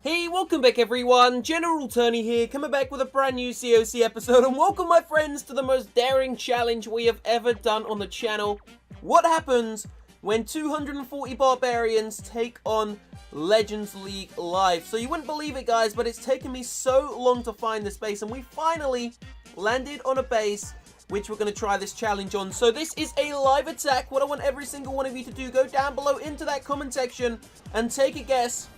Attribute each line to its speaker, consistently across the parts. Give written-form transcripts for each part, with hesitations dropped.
Speaker 1: Hey, welcome back everyone, General Tony here, coming back with a brand new COC episode, and welcome my friends to the most daring challenge we have ever done on the channel. What happens when 240 barbarians take on Legends League Live? So you wouldn't believe it guys, but it's taken me so long to find this base, and we finally landed on a base which we're going to try this challenge on. So this is a live attack. What I want every single one of you to do, go down below into that comment section and take a guess.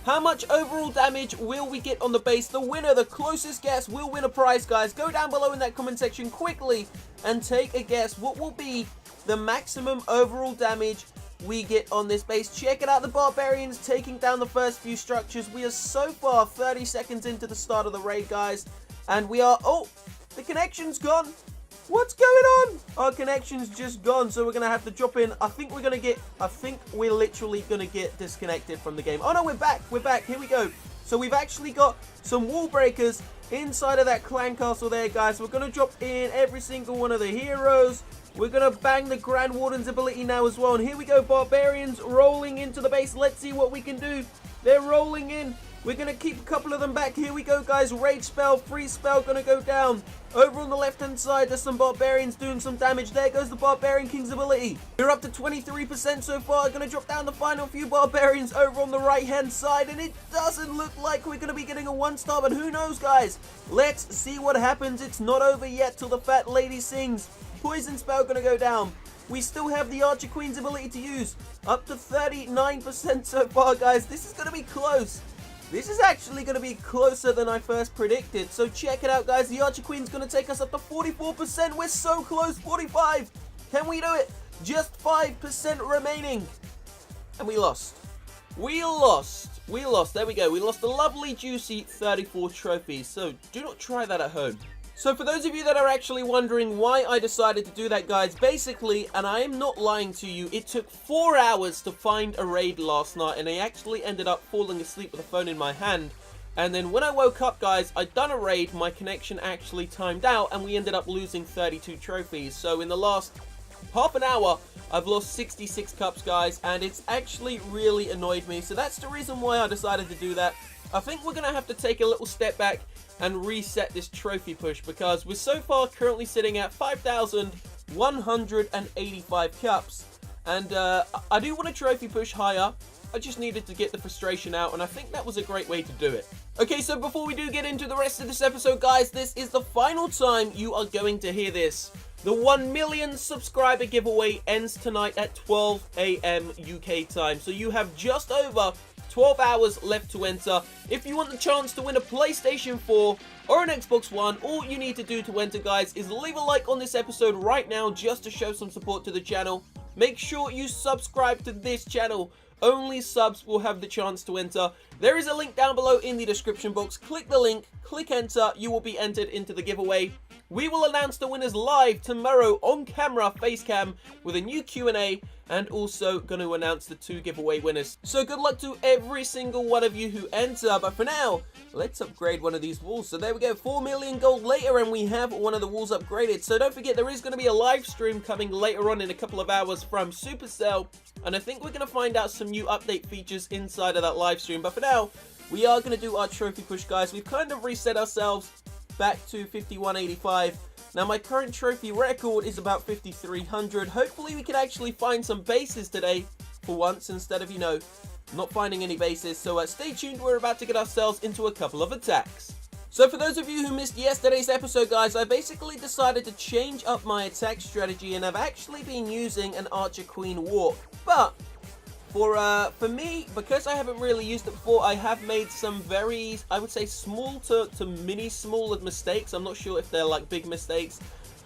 Speaker 1: How much overall damage will we get on the base? The winner, the closest guess, will win a prize, guys. Go down below in that comment section quickly and take a guess. What will be the maximum overall damage we get on this base? Check it out, the barbarians taking down the first few structures. We are so far 30 seconds into the start of the raid, guys. And we are... oh, the connection's gone. What's going on? Our connection's just gone, so we're going to have to drop in. I think we're literally going to get disconnected from the game. Oh no, we're back. We're back. Here we go. So we've actually got some wall breakers inside of that clan castle there, guys. We're going to drop in every single one of the heroes. We're going to bang the Grand Warden's ability now as well. And here we go, barbarians rolling into the base. Let's see what we can do. They're rolling in. We're going to keep a couple of them back. Here we go, guys. Rage spell, freeze spell, going to go down. Over on the left-hand side, there's some barbarians doing some damage. There goes the Barbarian King's ability. We're up to 23% so far. Going to drop down the final few barbarians over on the right-hand side. And it doesn't look like we're going to be getting a one-star, but who knows, guys? Let's see what happens. It's not over yet till the fat lady sings. Poison spell going to go down. We still have the Archer Queen's ability to use. Up to 39% so far, guys. This is going to be close. This is actually going to be closer than I first predicted. So check it out, guys. The Archer Queen's going to take us up to 44%. We're so close. 45. Can we do it? Just 5% remaining. And we lost. We lost. There we go. We lost a lovely, juicy 34 trophies. So do not try that at home. So for those of you that are actually wondering why I decided to do that, guys, basically, and I am not lying to you, it took 4 hours to find a raid last night, and I actually ended up falling asleep with the phone in my hand. And then when I woke up, guys, I'd done a raid, my connection actually timed out, and we ended up losing 32 trophies. So in the last half an hour, I've lost 66 cups, guys, and it's actually really annoyed me. So that's the reason why I decided to do that. I think we're going to have to take a little step back and reset this trophy push, because we're so far currently sitting at 5,185 cups, and I do want a trophy push higher. I just needed to get the frustration out, and I think that was a great way to do it. Okay, so before we do get into the rest of this episode, guys, this is the final time you are going to hear this. The 1 million subscriber giveaway ends tonight at 12 AM UK time, so you have just over 12 hours left to enter. If you want the chance to win a PlayStation 4 or an Xbox One, all you need to do to enter, guys, is leave a like on this episode right now just to show some support to the channel. Make sure you subscribe to this channel. Only subs will have the chance to enter. There is a link down below in the description box. Click the link, click enter, you will be entered into the giveaway. We will announce the winners live tomorrow on camera, face cam, with a new Q&A, and also going to announce the 2 giveaway winners. So good luck to every single one of you who enter, but for now, let's upgrade one of these walls. So there we go, 4 million gold later, and we have one of the walls upgraded. So don't forget, there is going to be a live stream coming later on in a couple of hours from Supercell, and I think we're going to find out some new update features inside of that live stream. But for now, we are going to do our trophy push, guys. We've kind of reset ourselves back to 5185. Now my current trophy record is about 5300. Hopefully we can actually find some bases today for once, instead of, you know, not finding any bases. So stay tuned, we're about to get ourselves into a couple of attacks. So for those of you who missed yesterday's episode, guys, I basically decided to change up my attack strategy, and I've actually been using an Archer Queen walk. But for me, because I haven't really used it before, I have made some very, I would say, small to mini small mistakes. I'm not sure if they're like big mistakes.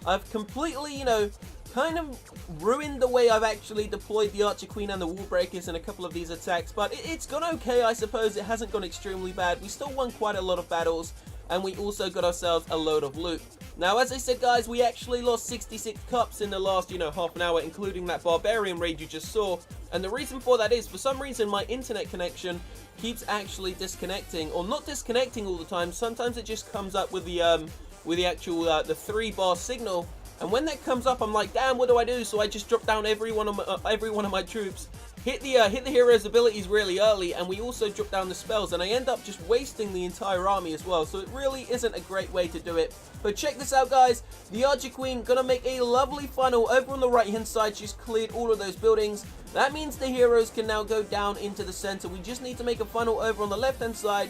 Speaker 1: I've completely, you know, kind of ruined the way I've actually deployed the Archer Queen and the wall breakers in a couple of these attacks, but it's gone okay, I suppose. It hasn't gone extremely bad. We still won quite a lot of battles, and we also got ourselves a load of loot. Now, as I said, guys, we actually lost 66 cups in the last, you know, half an hour, including that barbarian raid you just saw. And the reason for that is, for some reason, my internet connection keeps actually disconnecting, or not disconnecting all the time. Sometimes it just comes up with the actual the 3-bar signal, and when that comes up, I'm like, damn, what do I do? So I just drop down every one of my troops hit the hero's abilities really early, and we also drop down the spells, and I end up just wasting the entire army as well, so it really isn't a great way to do it. But check this out, guys. The Archer Queen gonna make a lovely funnel over on the right hand side. She's cleared all of those buildings. That means the heroes can now go down into the center. We just need to make a funnel over on the left hand side,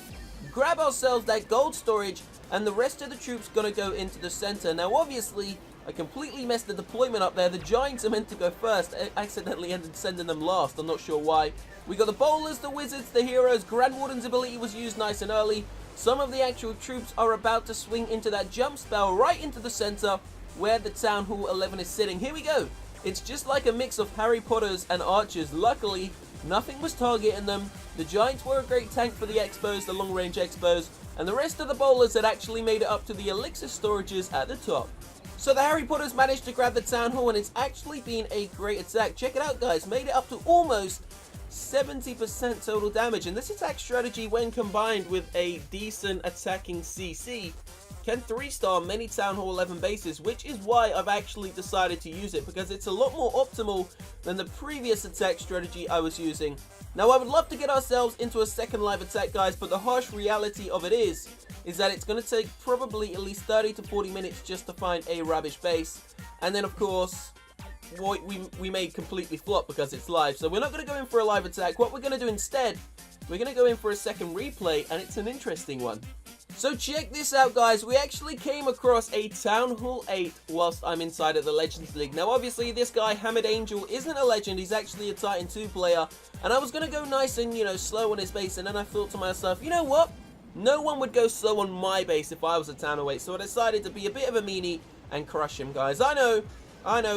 Speaker 1: grab ourselves that gold storage, and the rest of the troops gonna go into the center. Now obviously I completely messed the deployment up there. The Giants are meant to go first. I accidentally ended up sending them last. I'm not sure why. We got the Bowlers, the Wizards, the Heroes. Grand Warden's ability was used nice and early. Some of the actual troops are about to swing into that jump spell right into the center where the Town Hall 11 is sitting. Here we go. It's just like a mix of Harry Potters and Archers. Luckily, nothing was targeting them. The Giants were a great tank for the Expos, the long-range Expos, and the rest of the Bowlers had actually made it up to the elixir storages at the top. So the Harry Potters managed to grab the Town Hall, and it's actually been a great attack. Check it out, guys. Made it up to almost 70% total damage, and this attack strategy, when combined with a decent attacking CC, can 3-star many Town Hall 11 bases, which is why I've actually decided to use it, because it's a lot more optimal than the previous attack strategy I was using. Now I would love to get ourselves into a second live attack, guys, but the harsh reality of it is that it's going to take probably at least 30 to 40 minutes just to find a rubbish base, and then of course we may completely flop because it's live. So we're not going to go in for a live attack. What we're going to do instead, we're going to go in for a second replay, and it's an interesting one. So check this out, guys. We actually came across a Town Hall 8 whilst I'm inside of the Legends League. Now obviously this guy Hamid Angel isn't a legend, he's actually a Titan 2 player, and I was going to go nice and slow on his base, and then I thought to myself, you know what, no one would go slow on my base if I was a Town Hall 8, so I decided to be a bit of a meanie and crush him, guys. I know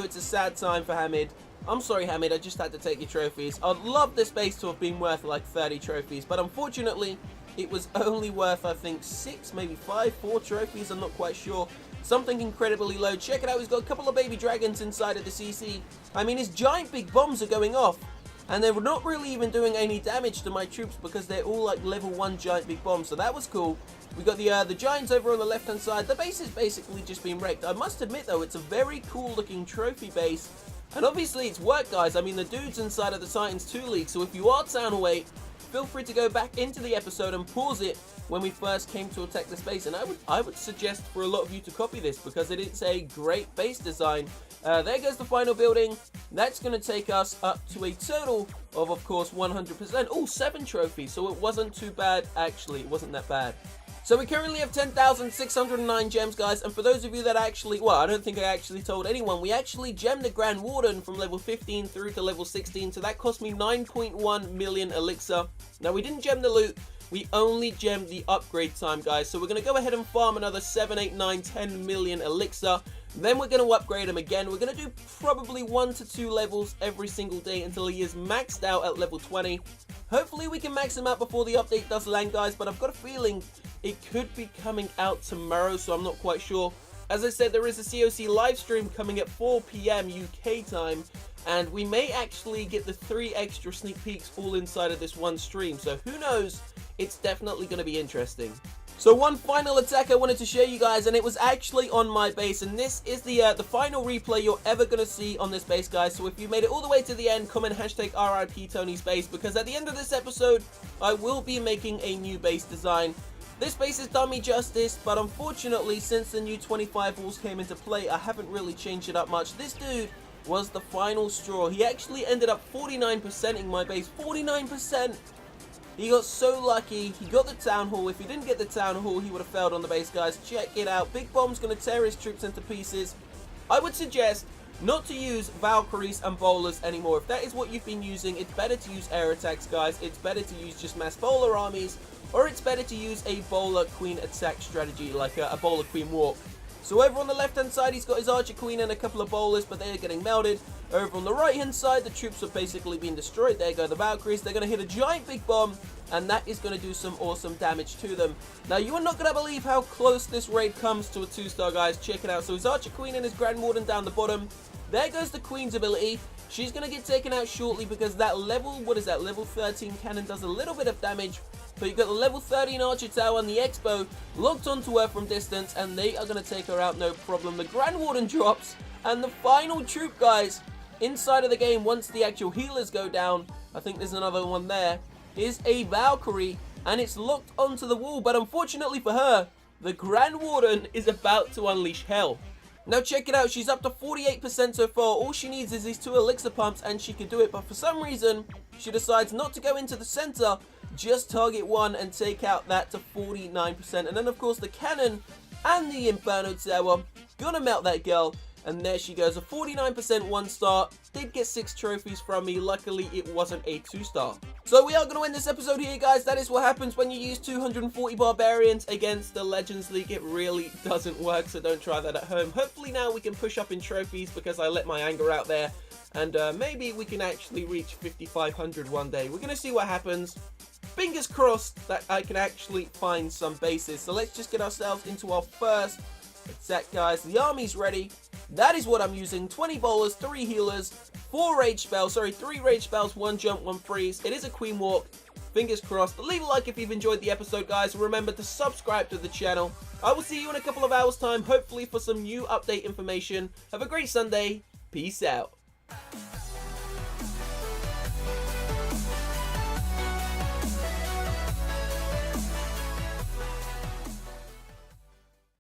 Speaker 1: it's a sad time for Hamid. I'm sorry, Hamid, I just had to take your trophies. I'd love this base to have been worth like 30 trophies, but unfortunately it was only worth, I think, 6, maybe 5, 4 trophies, I'm not quite sure. Something incredibly low. Check it out, he's got a couple of baby dragons inside of the CC. I mean, his giant big bombs are going off, and they're not really even doing any damage to my troops because they're all like level 1 giant big bombs, so that was cool. We got the Giants over on the left-hand side. The base has basically just been wrecked. I must admit, though, it's a very cool-looking trophy base, and obviously it's worked, guys. I mean, the dude's inside of the Titans 2 League, so if you are Town Hall 8, feel free to go back into the episode and pause it when we first came to attack this base, and I would suggest for a lot of you to copy this because it is a great base design. There goes the final building. That's going to take us up to a total of course, 100%. Oh, 7 trophies, so it wasn't too bad, actually. It wasn't that bad. So we currently have 10,609 gems, guys, and for those of you that actually, well, I don't think I actually told anyone, we actually gemmed the Grand Warden from level 15 through to level 16, so that cost me 9.1 million elixir. Now, we didn't gem the loot, we only gemmed the upgrade time, guys, so we're going to go ahead and farm another 7, 8, 9, 10 million elixir. Then we're going to upgrade him again. We're going to do probably 1 to 2 levels every single day until he is maxed out at level 20. Hopefully we can max him out before the update does land, guys, but I've got a feeling it could be coming out tomorrow, so I'm not quite sure. As I said, there is a COC live stream coming at 4 PM UK time, and we may actually get the 3 extra sneak peeks all inside of this one stream, so who knows, it's definitely going to be interesting. So one final attack I wanted to show you guys, and it was actually on my base, and this is the final replay you're ever going to see on this base, guys. So if you made it all the way to the end, comment hashtag RIP Tony's base, because at the end of this episode, I will be making a new base design. This base has done me justice, but unfortunately, since the new 25 rules came into play, I haven't really changed it up much. This dude was the final straw. He actually ended up 49%ing my base. 49%! He got so lucky. He got the Town Hall. If he didn't get the Town Hall, he would have failed on the base, guys. Check it out. Big Bomb's going to tear his troops into pieces. I would suggest not to use Valkyries and Bowlers anymore. If that is what you've been using, it's better to use air attacks, guys. It's better to use just mass Bowler armies, or it's better to use a Bowler Queen attack strategy, like a Bowler Queen walk. So over on the left-hand side, he's got his Archer Queen and a couple of Bowlers, but they are getting melted. Over on the right-hand side, the troops are basically being destroyed. There go the Valkyries. They're going to hit a giant big bomb, and that is going to do some awesome damage to them. Now, you are not going to believe how close this raid comes to a 2-star, guys. Check it out. So his Archer Queen and his Grand Warden down the bottom. There goes the Queen's ability. She's going to get taken out shortly because that level, what is that, level 13 cannon does a little bit of damage. But you've got the level 13 Archer Tower and the Expo locked onto her from distance, and they are going to take her out no problem. The Grand Warden drops, and the final troop, guys, inside of the game, once the actual healers go down, I think there's another one there, is a Valkyrie, and it's locked onto the wall, but unfortunately for her, the Grand Warden is about to unleash hell. Now check it out, she's up to 48% so far. All she needs is these 2 elixir pumps and she can do it, but for some reason, she decides not to go into the center, just target one and take out that to 49%. And then of course the cannon and the Inferno Tower, gonna melt that girl. And there she goes, a 49% 1-star. Did get 6 trophies from me. Luckily, it wasn't a 2-star. So we are going to end this episode here, guys. That is what happens when you use 240 barbarians against the Legends League. It really doesn't work, so don't try that at home. Hopefully now we can push up in trophies because I let my anger out there. And maybe we can actually reach 5,500 one day. We're going to see what happens. Fingers crossed that I can actually find some bases. So let's just get ourselves into our first attack, guys. The army's ready. That is what I'm using. 20 bowlers, 3 healers, 3 rage spells, 1 jump, 1 freeze. It is a queen walk. Fingers crossed. Leave a like if you've enjoyed the episode, guys. Remember to subscribe to the channel. I will see you in a couple of hours time, hopefully for some new update information. Have a great Sunday. Peace out.